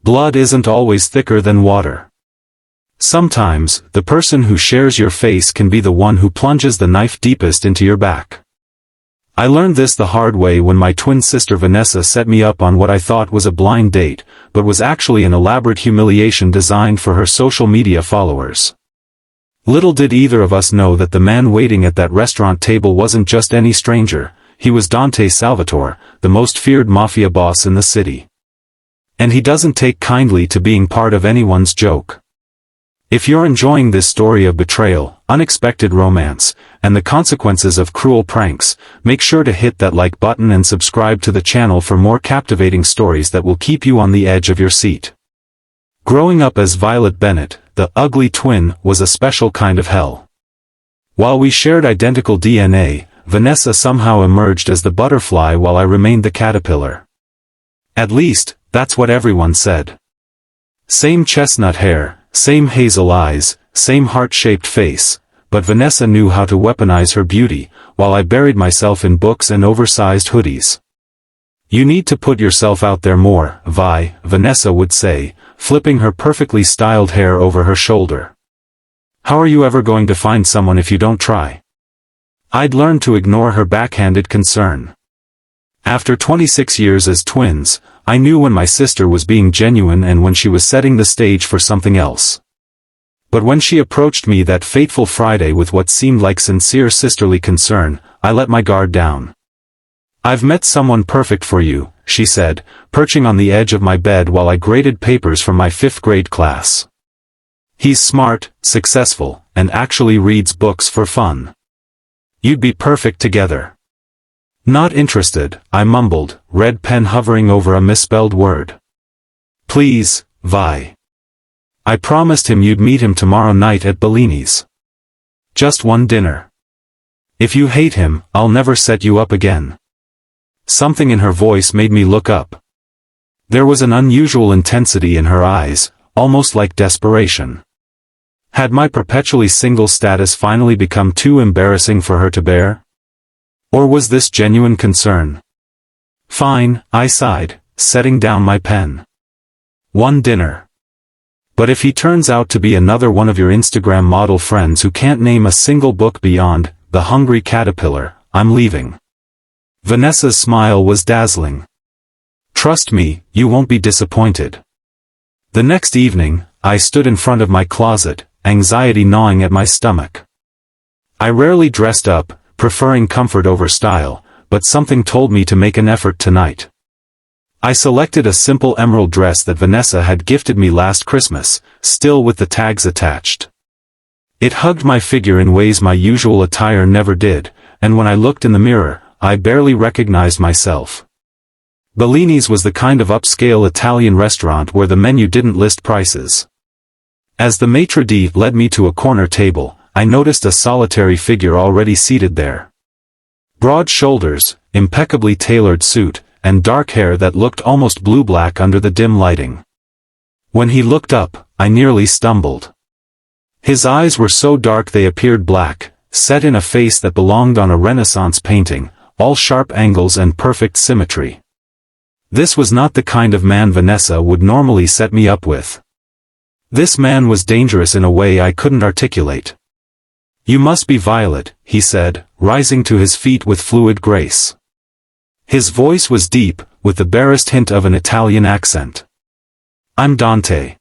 Blood isn't always thicker than water. Sometimes, the person who shares your face can be the one who plunges the knife deepest into your back. I learned this the hard way when my twin sister Vanessa set me up on what I thought was a blind date, but was actually an elaborate humiliation designed for her social media followers. Little did either of us know that the man waiting at that restaurant table wasn't just any stranger, he was Dante Salvatore, the most feared Mafia boss in the city. And he doesn't take kindly to being part of anyone's joke. If you're enjoying this story of betrayal, unexpected romance, and the consequences of cruel pranks, make sure to hit that like button and subscribe to the channel for more captivating stories that will keep you on the edge of your seat. Growing up as Violet Bennett, the ugly twin, was a special kind of hell. While we shared identical DNA, Vanessa somehow emerged as the butterfly while I remained the caterpillar. At least, that's what everyone said. Same chestnut hair, same hazel eyes, same heart-shaped face, but Vanessa knew how to weaponize her beauty, while I buried myself in books and oversized hoodies. You need to put yourself out there more, Vanessa would say, flipping her perfectly styled hair over her shoulder. How are you ever going to find someone if you don't try? I'd learned to ignore her backhanded concern. After 26 years as twins, I knew when my sister was being genuine and when she was setting the stage for something else. But when she approached me that fateful Friday with what seemed like sincere sisterly concern, I let my guard down. I've met someone perfect for you, she said, perching on the edge of my bed while I graded papers from my 5th grade class. He's smart, successful, and actually reads books for fun. You'd be perfect together. Not interested, I mumbled, red pen hovering over a misspelled word. Please, Vi. I promised him you'd meet him tomorrow night at Bellini's. Just one dinner. If you hate him, I'll never set you up again. Something in her voice made me look up. There was an unusual intensity in her eyes, almost like desperation. Had my perpetually single status finally become too embarrassing for her to bear? Or was this genuine concern? Fine, I sighed, setting down my pen. One dinner. But if he turns out to be another one of your Instagram model friends who can't name a single book beyond The Hungry Caterpillar, I'm leaving. Vanessa's smile was dazzling. Trust me, you won't be disappointed. The next evening, I stood in front of my closet, anxiety gnawing at my stomach. I rarely dressed up, preferring comfort over style, but something told me to make an effort tonight. I selected a simple emerald dress that Vanessa had gifted me last Christmas, still with the tags attached. It hugged my figure in ways my usual attire never did, and when I looked in the mirror, I barely recognized myself. Bellini's was the kind of upscale Italian restaurant where the menu didn't list prices. As the maitre d' led me to a corner table, I noticed a solitary figure already seated there. Broad shoulders, impeccably tailored suit, and dark hair that looked almost blue-black under the dim lighting. When he looked up, I nearly stumbled. His eyes were so dark they appeared black, set in a face that belonged on a Renaissance painting, all sharp angles and perfect symmetry. This was not the kind of man Vanessa would normally set me up with. This man was dangerous in a way I couldn't articulate. You must be Violet, he said, rising to his feet with fluid grace. His voice was deep, with the barest hint of an Italian accent. I'm Dante.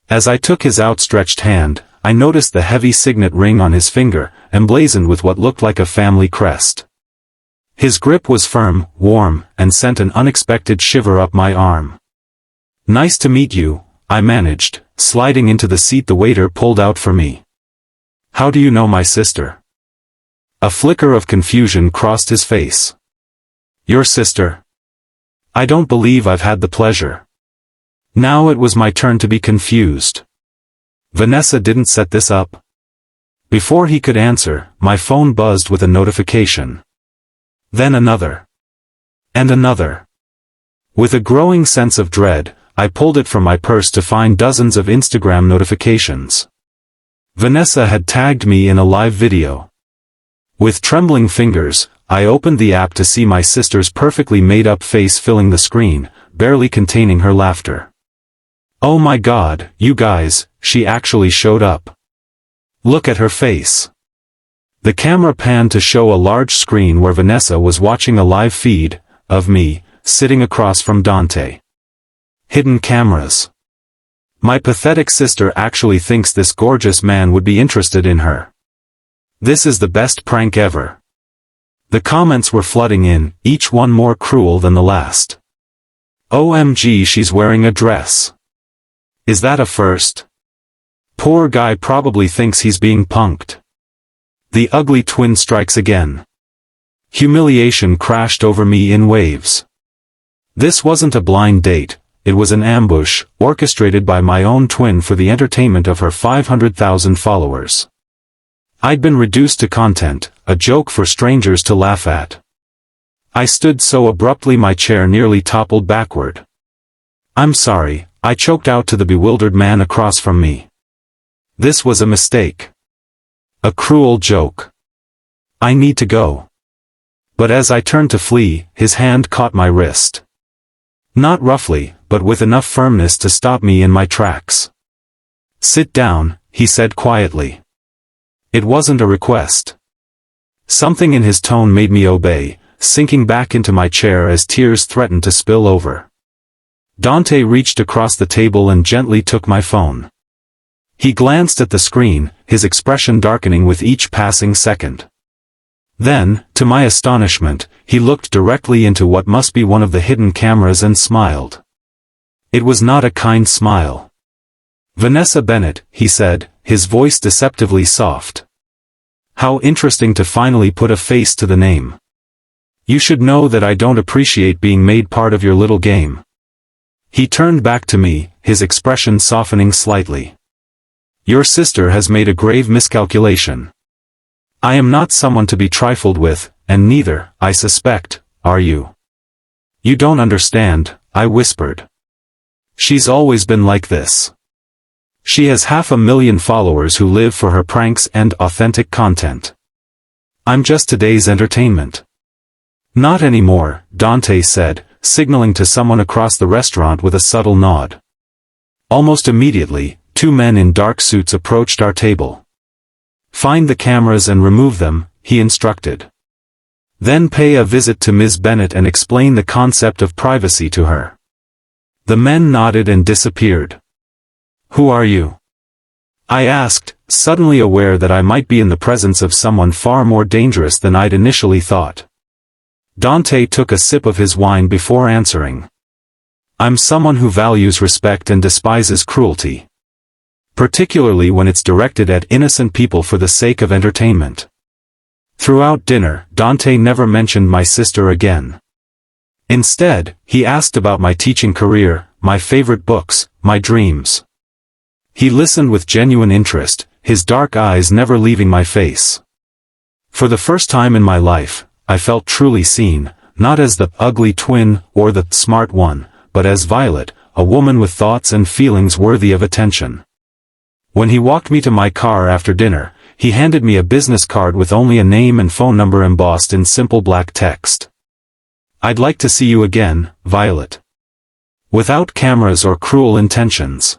As I took his outstretched hand, I noticed the heavy signet ring on his finger, emblazoned with what looked like a family crest. His grip was firm, warm, and sent an unexpected shiver up my arm. Nice to meet you, I managed, sliding into the seat the waiter pulled out for me. How do you know my sister? A flicker of confusion crossed his face. Your sister? I don't believe I've had the pleasure. Now it was my turn to be confused. Vanessa didn't set this up. Before he could answer, my phone buzzed with a notification. Then another. And another. With a growing sense of dread, I pulled it from my purse to find dozens of Instagram notifications. Vanessa had tagged me in a live video. With trembling fingers, I opened the app to see my sister's perfectly made-up face filling the screen, barely containing her laughter. Oh my God, you guys, she actually showed up. Look at her face. The camera panned to show a large screen where Vanessa was watching a live feed of me, sitting across from Dante. Hidden cameras. My pathetic sister actually thinks this gorgeous man would be interested in her. This is the best prank ever. The comments were flooding in, each one more cruel than the last. OMG, she's wearing a dress. Is that a first? Poor guy probably thinks he's being punked. The ugly twin strikes again. Humiliation crashed over me in waves. This wasn't a blind date, it was an ambush, orchestrated by my own twin for the entertainment of her 500,000 followers. I'd been reduced to content, a joke for strangers to laugh at. I stood so abruptly my chair nearly toppled backward. I'm sorry, I choked out to the bewildered man across from me. This was a mistake. A cruel joke. I need to go. But as I turned to flee, his hand caught my wrist. Not roughly, but with enough firmness to stop me in my tracks. Sit down, he said quietly. It wasn't a request. Something in his tone made me obey, sinking back into my chair as tears threatened to spill over. Dante reached across the table and gently took my phone. He glanced at the screen, his expression darkening with each passing second. Then, to my astonishment, he looked directly into what must be one of the hidden cameras and smiled. It was not a kind smile. Vanessa Bennett, he said, his voice deceptively soft. How interesting to finally put a face to the name. You should know that I don't appreciate being made part of your little game. He turned back to me, his expression softening slightly. Your sister has made a grave miscalculation. I am not someone to be trifled with, and neither, I suspect, are you. You don't understand, I whispered. She's always been like this. She has 500,000 followers who live for her pranks and authentic content. I'm just today's entertainment. Not anymore, Dante said, signaling to someone across the restaurant with a subtle nod. Almost immediately, two men in dark suits approached our table. Find the cameras and remove them, he instructed. Then pay a visit to Ms. Bennett and explain the concept of privacy to her. The men nodded and disappeared. Who are you? I asked, suddenly aware that I might be in the presence of someone far more dangerous than I'd initially thought. Dante took a sip of his wine before answering. I'm someone who values respect and despises cruelty. Particularly when it's directed at innocent people for the sake of entertainment. Throughout dinner, Dante never mentioned my sister again. Instead, he asked about my teaching career, my favorite books, my dreams. He listened with genuine interest, his dark eyes never leaving my face. For the first time in my life, I felt truly seen, not as the ugly twin or the smart one, but as Violet, a woman with thoughts and feelings worthy of attention. When he walked me to my car after dinner, he handed me a business card with only a name and phone number embossed in simple black text. I'd like to see you again, Violet. Without cameras or cruel intentions.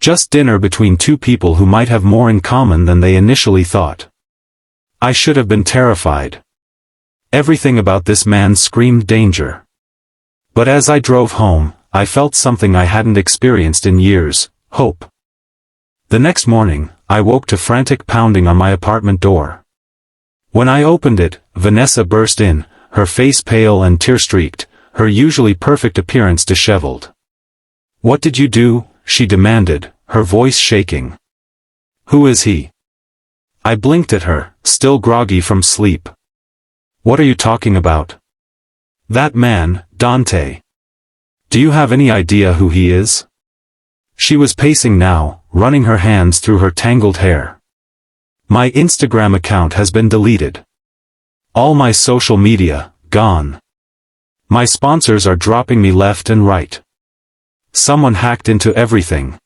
Just dinner between two people who might have more in common than they initially thought. I should have been terrified. Everything about this man screamed danger. But as I drove home, I felt something I hadn't experienced in years, hope. The next morning, I woke to frantic pounding on my apartment door. When I opened it, Vanessa burst in, her face pale and tear-streaked, her usually perfect appearance disheveled. What did you do? She demanded, her voice shaking. Who is he? I blinked at her, still groggy from sleep. What are you talking about? That man, Dante. Do you have any idea who he is? She was pacing now, running her hands through her tangled hair. My Instagram account has been deleted. All my social media, gone. My sponsors are dropping me left and right. Someone hacked into everything.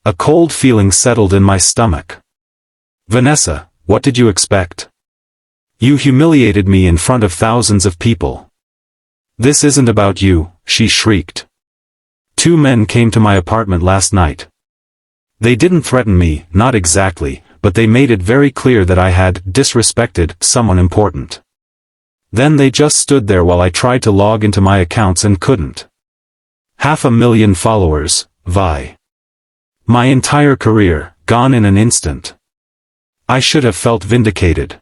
A cold feeling settled in my stomach. Vanessa, what did you expect? You humiliated me in front of thousands of people. This isn't about you, she shrieked. Two men came to my apartment last night. They didn't threaten me, not exactly, but they made it very clear that I had disrespected someone important. Then they just stood there while I tried to log into my accounts and couldn't. 500,000 followers, Vi. My entire career, gone in an instant. I should have felt vindicated.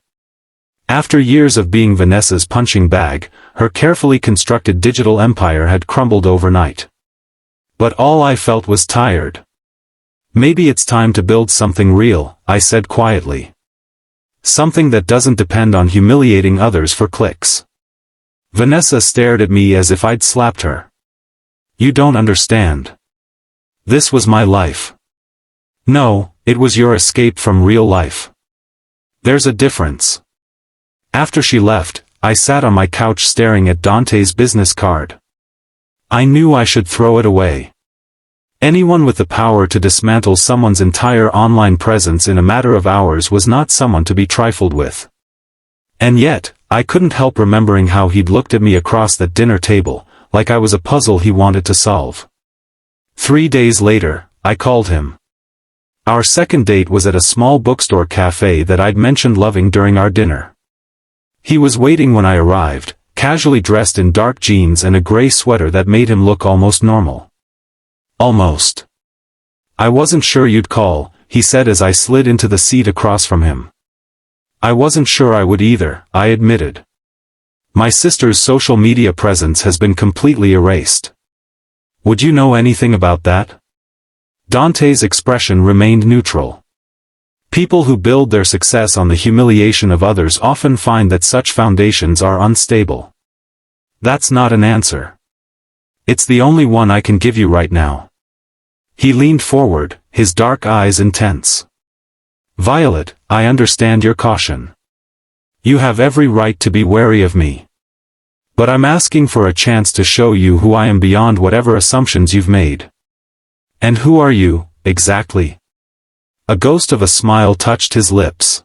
After years of being Vanessa's punching bag, her carefully constructed digital empire had crumbled overnight. But all I felt was tired. Maybe it's time to build something real, I said quietly. Something that doesn't depend on humiliating others for clicks. Vanessa stared at me as if I'd slapped her. You don't understand. This was my life. No, it was your escape from real life. There's a difference. After she left, I sat on my couch staring at Dante's business card. I knew I should throw it away. Anyone with the power to dismantle someone's entire online presence in a matter of hours was not someone to be trifled with. And yet, I couldn't help remembering how he'd looked at me across that dinner table, like I was a puzzle he wanted to solve. 3 days later, I called him. Our second date was at a small bookstore cafe that I'd mentioned loving during our dinner. He was waiting when I arrived, casually dressed in dark jeans and a gray sweater that made him look almost normal. Almost. I wasn't sure you'd call, he said as I slid into the seat across from him. I wasn't sure I would either, I admitted. My sister's social media presence has been completely erased. Would you know anything about that? Dante's expression remained neutral. People who build their success on the humiliation of others often find that such foundations are unstable. That's not an answer. It's the only one I can give you right now. He leaned forward, his dark eyes intense. Violet, I understand your caution. You have every right to be wary of me. But I'm asking for a chance to show you who I am beyond whatever assumptions you've made. And who are you, exactly? A ghost of a smile touched his lips.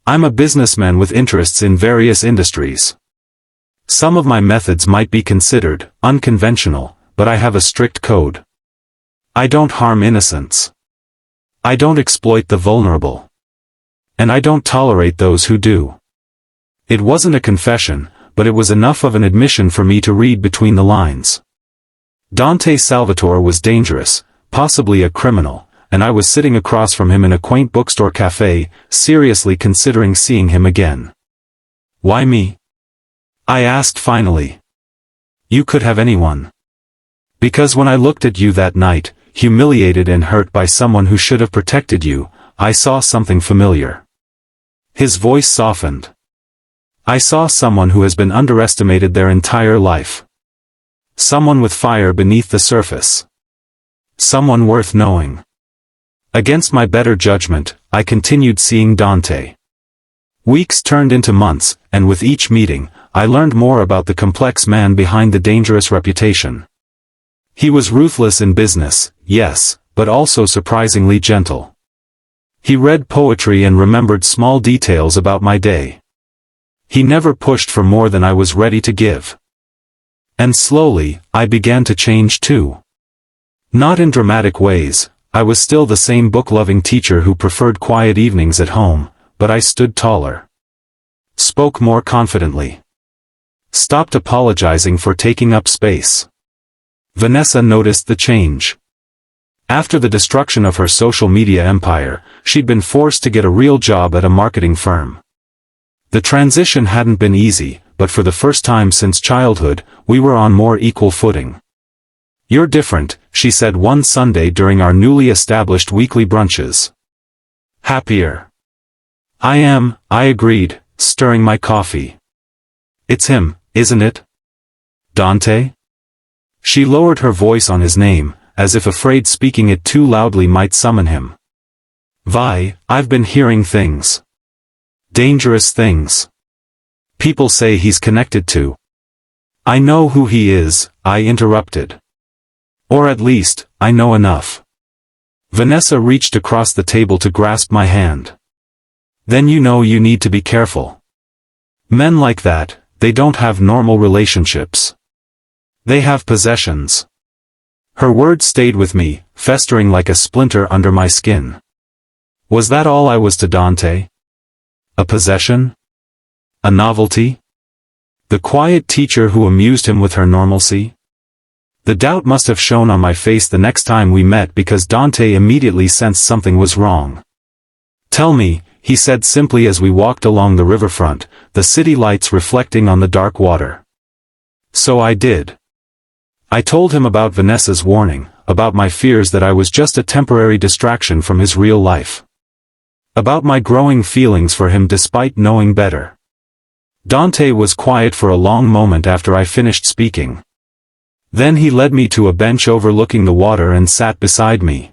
I'm a businessman with interests in various industries. Some of my methods might be considered unconventional, but I have a strict code. I don't harm innocents. I don't exploit the vulnerable. And I don't tolerate those who do. It wasn't a confession, but it was enough of an admission for me to read between the lines. Dante Salvatore was dangerous, possibly a criminal, and I was sitting across from him in a quaint bookstore cafe, seriously considering seeing him again. Why me? I asked finally. You could have anyone. Because when I looked at you that night, humiliated and hurt by someone who should have protected you, I saw something familiar. His voice softened. I saw someone who has been underestimated their entire life. Someone with fire beneath the surface. Someone worth knowing. Against my better judgment, I continued seeing Dante. Weeks turned into months, and with each meeting, I learned more about the complex man behind the dangerous reputation. He was ruthless in business, yes, but also surprisingly gentle. He read poetry and remembered small details about my day. He never pushed for more than I was ready to give. And slowly, I began to change too. Not in dramatic ways. I was still the same book-loving teacher who preferred quiet evenings at home, but I stood taller. Spoke more confidently. Stopped apologizing for taking up space. Vanessa noticed the change. After the destruction of her social media empire, she'd been forced to get a real job at a marketing firm. The transition hadn't been easy, but for the first time since childhood, we were on more equal footing. You're different, she said one Sunday during our newly established weekly brunches. Happier. I am, I agreed, stirring my coffee. It's him, isn't it? Dante? She lowered her voice on his name, as if afraid speaking it too loudly might summon him. Vi, I've been hearing things. Dangerous things. People say he's connected to. I know who he is, I interrupted. Or at least, I know enough. Vanessa reached across the table to grasp my hand. Then you know you need to be careful. Men like that, they don't have normal relationships. They have possessions. Her words stayed with me, festering like a splinter under my skin. Was that all I was to Dante? A possession? A novelty? The quiet teacher who amused him with her normalcy? The doubt must have shown on my face the next time we met because Dante immediately sensed something was wrong. Tell me, he said simply as we walked along the riverfront, the city lights reflecting on the dark water. So I did. I told him about Vanessa's warning, about my fears that I was just a temporary distraction from his real life. About my growing feelings for him despite knowing better. Dante was quiet for a long moment after I finished speaking. Then he led me to a bench overlooking the water and sat beside me.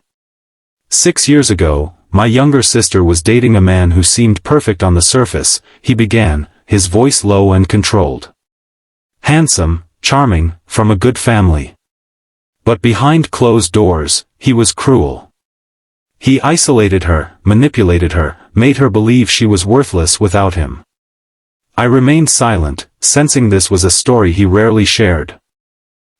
6 years ago, my younger sister was dating a man who seemed perfect on the surface, he began, his voice low and controlled. Handsome, charming, from a good family. But behind closed doors, he was cruel. He isolated her, manipulated her, made her believe she was worthless without him. I remained silent, sensing this was a story he rarely shared.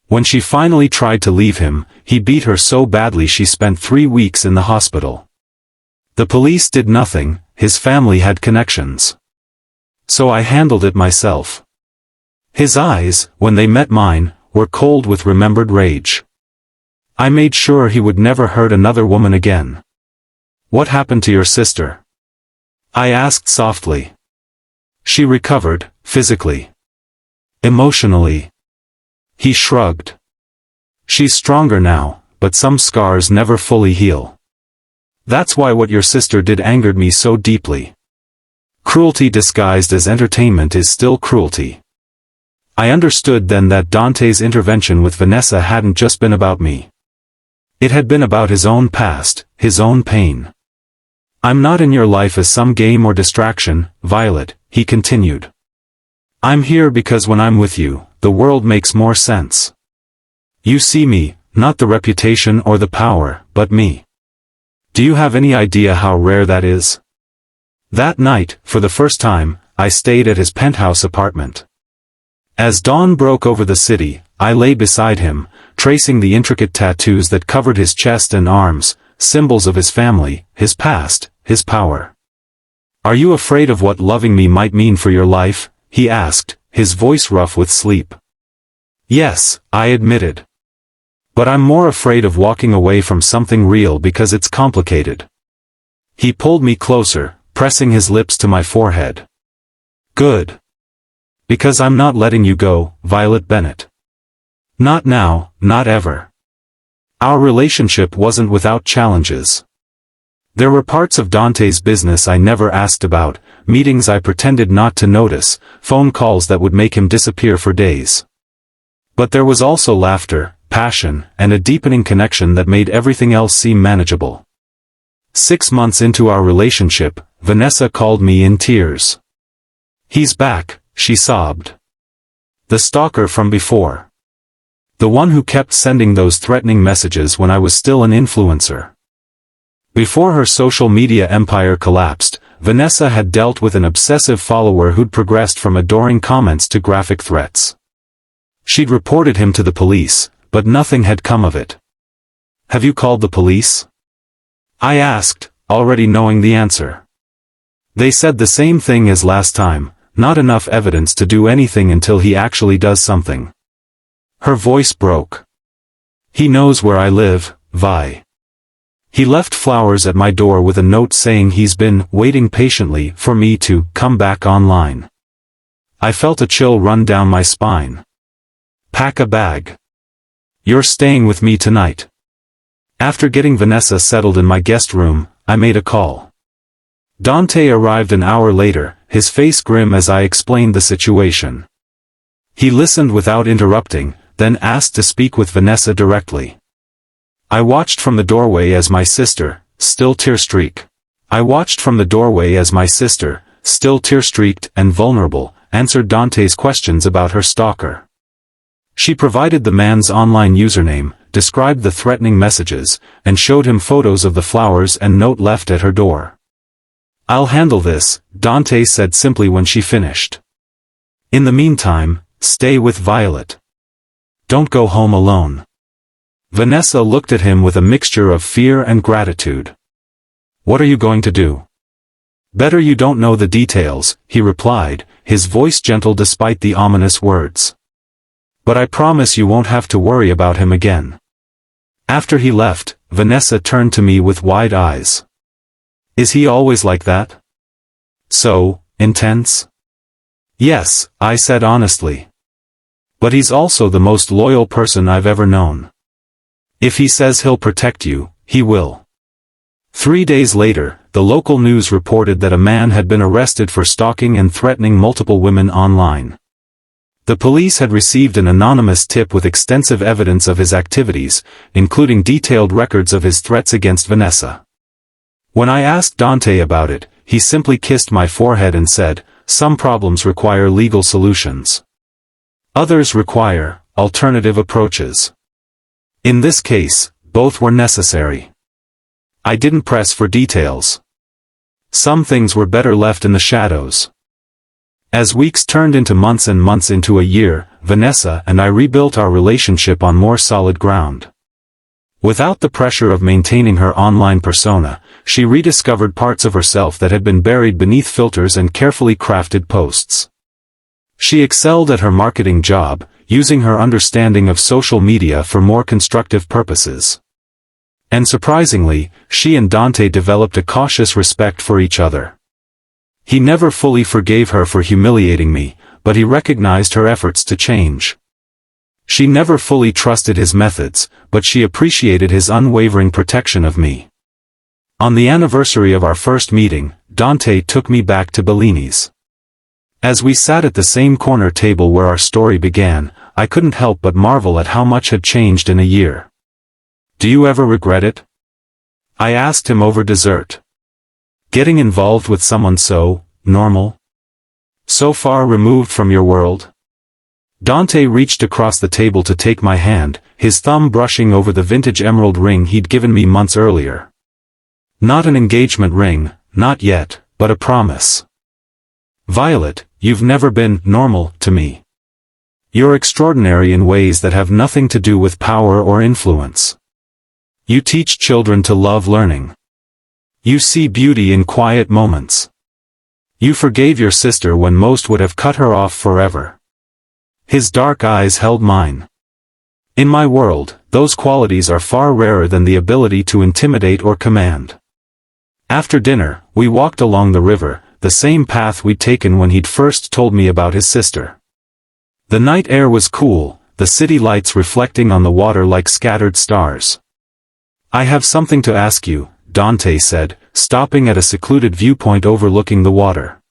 When she finally tried to leave him, he beat her so badly she spent 3 weeks in the hospital. The police did nothing, his family had connections. So I handled it myself. His eyes, when they met mine, were cold with remembered rage. I made sure he would never hurt another woman again. What happened to your sister? I asked softly. She recovered, physically. Emotionally. He shrugged. She's stronger now, but some scars never fully heal. That's why what your sister did angered me so deeply. Cruelty disguised as entertainment is still cruelty. I understood then that Dante's intervention with Vanessa hadn't just been about me. It had been about his own past, his own pain. I'm not in your life as some game or distraction, Violet, he continued. I'm here because when I'm with you, the world makes more sense. You see me, not the reputation or the power, but me. Do you have any idea how rare that is? That night, for the first time, I stayed at his penthouse apartment. As dawn broke over the city, I lay beside him, tracing the intricate tattoos that covered his chest and arms, symbols of his family, his past, his power. Are you afraid of what loving me might mean for your life? He asked, his voice rough with sleep. Yes, I admitted. But I'm more afraid of walking away from something real because it's complicated. He pulled me closer, pressing his lips to my forehead. Good. Because I'm not letting you go, Violet Bennett. Not now, not ever. Our relationship wasn't without challenges. There were parts of Dante's business I never asked about, meetings I pretended not to notice, phone calls that would make him disappear for days. But there was also laughter, passion, and a deepening connection that made everything else seem manageable. 6 months into our relationship, Vanessa called me in tears. He's back, she sobbed. The stalker from before. The one who kept sending those threatening messages when I was still an influencer. Before her social media empire collapsed, Vanessa had dealt with an obsessive follower who'd progressed from adoring comments to graphic threats. She'd reported him to the police, but nothing had come of it. Have you called the police? I asked, already knowing the answer. They said the same thing as last time, not enough evidence to do anything until he actually does something. Her voice broke. He knows where I live, Vi. He left flowers at my door with a note saying he's been waiting patiently for me to come back online. I felt a chill run down my spine. Pack a bag. You're staying with me tonight. After getting Vanessa settled in my guest room, I made a call. Dante arrived an hour later, his face grim as I explained the situation. He listened without interrupting, then asked to speak with Vanessa directly. I watched from the doorway as my sister, still tear-streaked and vulnerable, answered Dante's questions about her stalker. She provided the man's online username, described the threatening messages, and showed him photos of the flowers and note left at her door. I'll handle this, Dante said simply when she finished. In the meantime, stay with Violet. Don't go home alone. Vanessa looked at him with a mixture of fear and gratitude. "What are you going to do?" "Better you don't know the details," he replied, his voice gentle despite the ominous words. "But I promise you won't have to worry about him again." After he left, Vanessa turned to me with wide eyes. "Is he always like that? So intense?" "Yes," I said honestly. "But he's also the most loyal person I've ever known. If he says he'll protect you, he will." 3 days later, the local news reported that a man had been arrested for stalking and threatening multiple women online. The police had received an anonymous tip with extensive evidence of his activities, including detailed records of his threats against Vanessa. When I asked Dante about it, he simply kissed my forehead and said, "Some problems require legal solutions. Others require alternative approaches." In this case, both were necessary. I didn't press for details. Some things were better left in the shadows. As weeks turned into months and months into a year, Vanessa and I rebuilt our relationship on more solid ground. Without the pressure of maintaining her online persona, she rediscovered parts of herself that had been buried beneath filters and carefully crafted posts. She excelled at her marketing job, using her understanding of social media for more constructive purposes. And surprisingly, she and Dante developed a cautious respect for each other. He never fully forgave her for humiliating me, but he recognized her efforts to change. She never fully trusted his methods, but she appreciated his unwavering protection of me. On the anniversary of our first meeting, Dante took me back to Bellini's. As we sat at the same corner table where our story began, I couldn't help but marvel at how much had changed in a year. "Do you ever regret it?" I asked him over dessert. "Getting involved with someone so normal? So far removed from your world?" Dante reached across the table to take my hand, his thumb brushing over the vintage emerald ring he'd given me months earlier. "Not an engagement ring, not yet, but a promise. Violet, you've never been normal to me. You're extraordinary in ways that have nothing to do with power or influence. You teach children to love learning. You see beauty in quiet moments. You forgave your sister when most would have cut her off forever." His dark eyes held mine. In my world, those qualities are far rarer than the ability to intimidate or command. After dinner, we walked along the river, the same path we'd taken when he'd first told me about his sister. The night air was cool, the city lights reflecting on the water like scattered stars. "I have something to ask you," Dante said, stopping at a secluded viewpoint overlooking the water.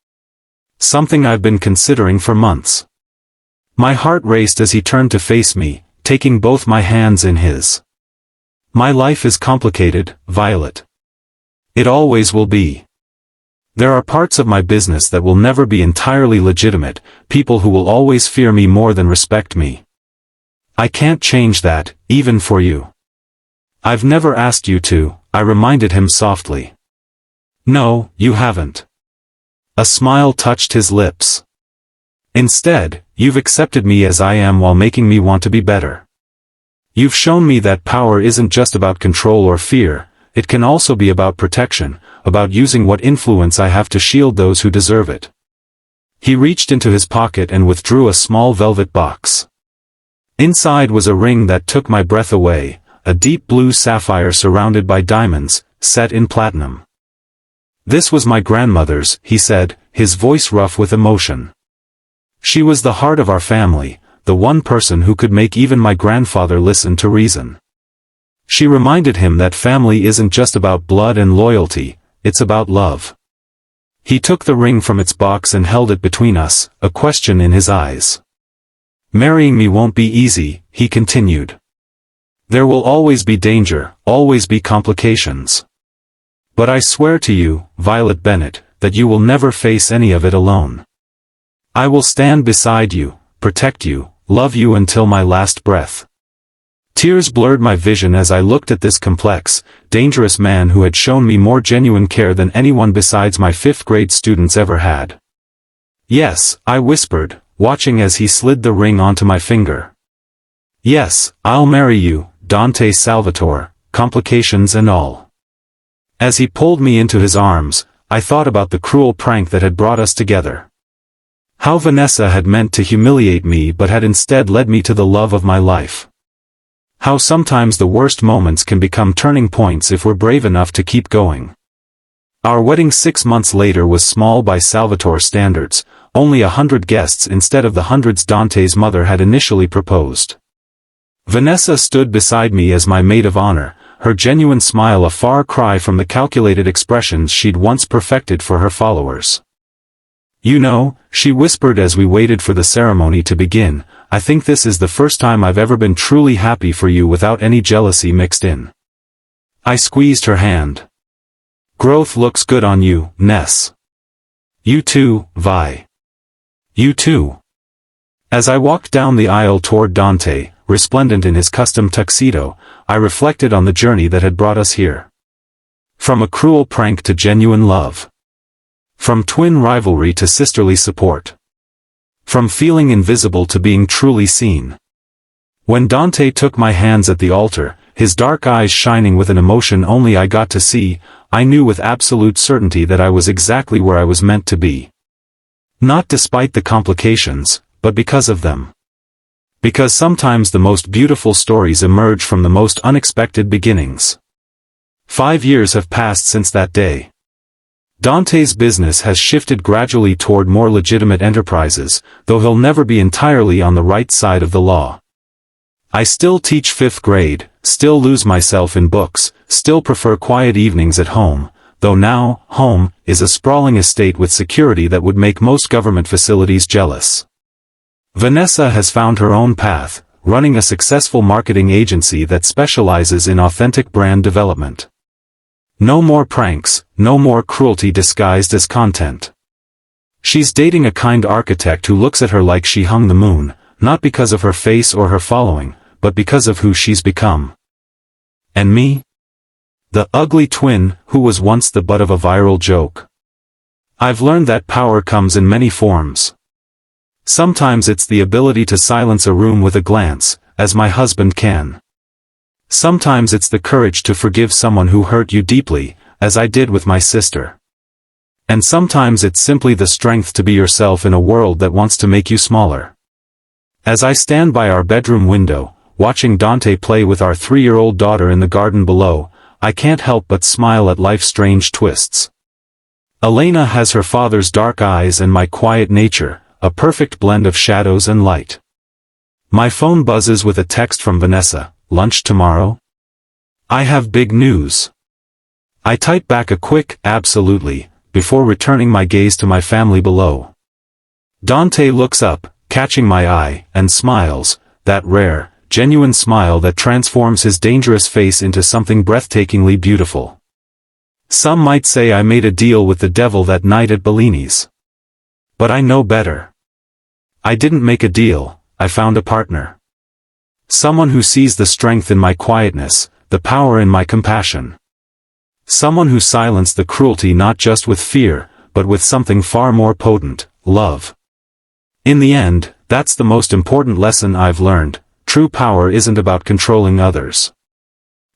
"Something I've been considering for months." My heart raced as he turned to face me, taking both my hands in his. "My life is complicated, Violet. It always will be. There are parts of my business that will never be entirely legitimate, people who will always fear me more than respect me. I can't change that, even for you. I've never asked you to," I reminded him softly. "No, you haven't." A smile touched his lips. "Instead, you've accepted me as I am while making me want to be better. You've shown me that power isn't just about control or fear, it can also be about protection, about using what influence I have to shield those who deserve it." He reached into his pocket and withdrew a small velvet box. Inside was a ring that took my breath away, a deep blue sapphire surrounded by diamonds, set in platinum. "This was my grandmother's," he said, his voice rough with emotion. "She was the heart of our family, the one person who could make even my grandfather listen to reason. She reminded him that family isn't just about blood and loyalty, it's about love." He took the ring from its box and held it between us, a question in his eyes. "Marrying me won't be easy," he continued. "There will always be danger, always be complications. But I swear to you, Violet Bennett, that you will never face any of it alone. I will stand beside you, protect you, love you until my last breath." Tears blurred my vision as I looked at this complex, dangerous man who had shown me more genuine care than anyone besides my fifth-grade students ever had. "Yes," I whispered, watching as he slid the ring onto my finger. "Yes, I'll marry you, Dante Salvatore, complications and all. As he pulled me into his arms, I thought about the cruel prank that had brought us together. How Vanessa had meant to humiliate me but had instead led me to the love of my life. How sometimes the worst moments can become turning points if we're brave enough to keep going. Our wedding 6 months later was small by Salvatore standards, only 100 guests instead of the hundreds Dante's mother had initially proposed. Vanessa stood beside me as my maid of honor, her genuine smile a far cry from the calculated expressions she'd once perfected for her followers. "You know," she whispered as we waited for the ceremony to begin, "I think this is the first time I've ever been truly happy for you without any jealousy mixed in." I squeezed her hand. "Growth looks good on you, Ness." "You too, Vi." "You too." As I walked down the aisle toward Dante, resplendent in his custom tuxedo, I reflected on the journey that had brought us here. From a cruel prank to genuine love. From twin rivalry to sisterly support. From feeling invisible to being truly seen. When Dante took my hands at the altar, his dark eyes shining with an emotion only I got to see, I knew with absolute certainty that I was exactly where I was meant to be. Not despite the complications, but because of them. Because sometimes the most beautiful stories emerge from the most unexpected beginnings. 5 years have passed since that day. Dante's business has shifted gradually toward more legitimate enterprises, though he'll never be entirely on the right side of the law. I still teach 5th grade, still lose myself in books, still prefer quiet evenings at home, though now, home, is a sprawling estate with security that would make most government facilities jealous. Vanessa has found her own path, running a successful marketing agency that specializes in authentic brand development. No more pranks, no more cruelty disguised as content. She's dating a kind architect who looks at her like she hung the moon, not because of her face or her following, but because of who she's become. And me? The ugly twin, who was once the butt of a viral joke. I've learned that power comes in many forms. Sometimes it's the ability to silence a room with a glance, as my husband can. Sometimes it's the courage to forgive someone who hurt you deeply, as I did with my sister. And sometimes it's simply the strength to be yourself in a world that wants to make you smaller. As I stand by our bedroom window, watching Dante play with our 3-year-old daughter in the garden below, I can't help but smile at life's strange twists. Elena has her father's dark eyes and my quiet nature, a perfect blend of shadows and light. My phone buzzes with a text from Vanessa, "Lunch tomorrow?" I have big news. I type back a quick, "Absolutely," before returning my gaze to my family below. Dante looks up, catching my eye, and smiles, that rare, genuine smile that transforms his dangerous face into something breathtakingly beautiful. Some might say I made a deal with the devil that night at Bellini's. But I know better. I didn't make a deal, I found a partner. Someone who sees the strength in my quietness, the power in my compassion. Someone who silenced the cruelty not just with fear, but with something far more potent, love. In the end, that's the most important lesson I've learned. True power isn't about controlling others.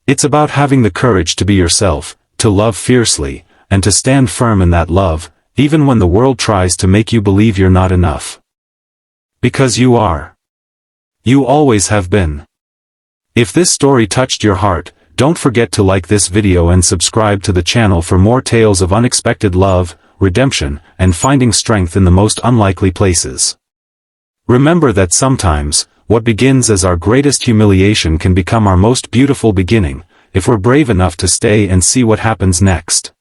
It's about having the courage to be yourself, to love fiercely, and to stand firm in that love, even when the world tries to make you believe you're not enough. Because you are. You always have been. If this story touched your heart, don't forget to like this video and subscribe to the channel for more tales of unexpected love, redemption, and finding strength in the most unlikely places. Remember that sometimes, what begins as our greatest humiliation can become our most beautiful beginning, if we're brave enough to stay and see what happens next.